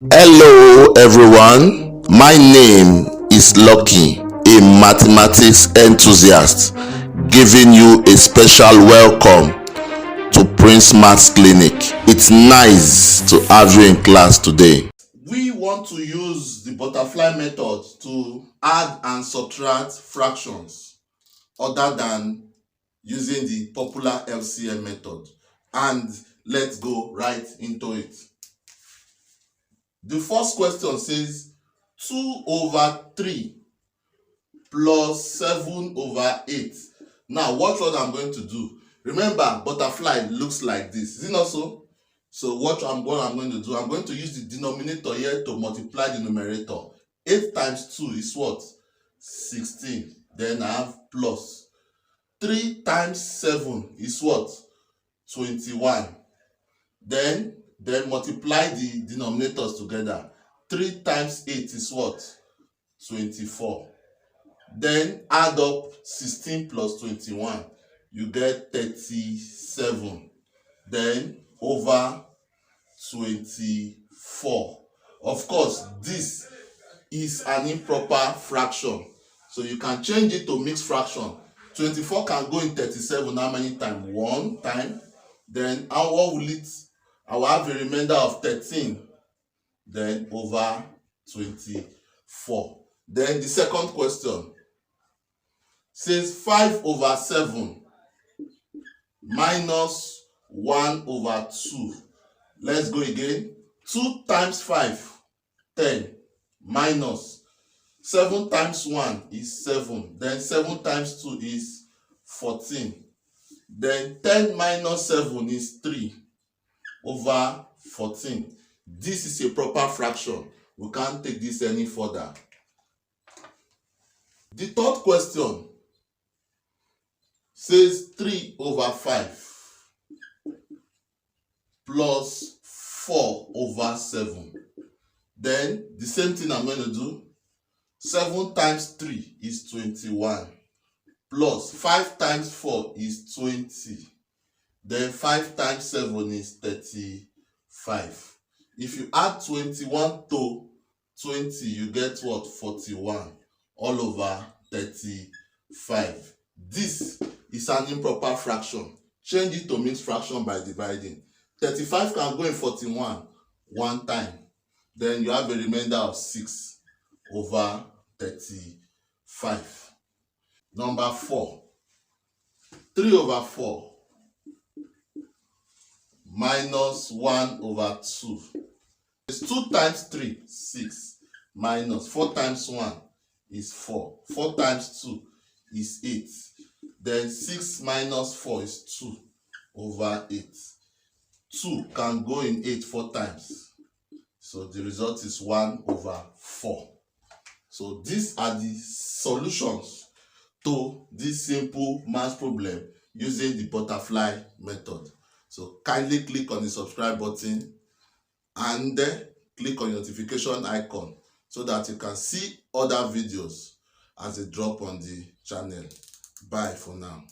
Hello everyone, my name is Lucky, a mathematics enthusiast, giving you a special welcome to Prince Maths Clinic. It's nice to have you in class today. We want to use the butterfly method to add and subtract fractions other than using the popular LCM method, and let's go right into it. The first question says 2 over 3 plus 7 over 8. Now watch what I'm going to do. Remember, butterfly looks like this. Is it not so? So what I'm going to do, I'm going to use the denominator here to multiply the numerator. 8 times 2 is what? 16. Then I have plus. 3 times 7 is what? 21. Then multiply the denominators together. 3 times 8 is what? 24. Then add up 16 plus 21. You get 37. Then over 24. Of course, this is an improper fraction, so you can change it to mixed fraction. 24 can go in 37 how many times? 1 time. Then what will it? I will have a remainder of 13. Then over 24. Then the second question says 5 over 7 minus 1 over 2. Let's go again. 2 times 5, 10, minus 7 times 1 is 7. Then 7 times 2 is 14. Then 10 minus 7 is 3 over 14. This is a proper fraction. We can't take this any further. The third question says 3 over 5 plus 4 over 7. Then the same thing I'm going to do. 7 times 3 is 21. Plus 5 times 4 is 20. Then 5 times 7 is 35. If you add 21 to 20, you get what? 41 all over 35. This is an improper fraction. Change it to mixed fraction by dividing. 35 can go in 41 one time. Then you have a remainder of 6 over 35. Number 4. 3 over 4 minus 1 over 2. It's 2 times 3, 6, minus 4 times 1 is 4. 4 times 2 is 8. Then 6 minus 4 is 2 over 8. 2 can go in 8 4 times. So the result is 1 over 4. So these are the solutions to this simple math problem using the butterfly method. So kindly click on the subscribe button and click on the notification icon so that you can see other videos as they drop on the channel. Bye for now.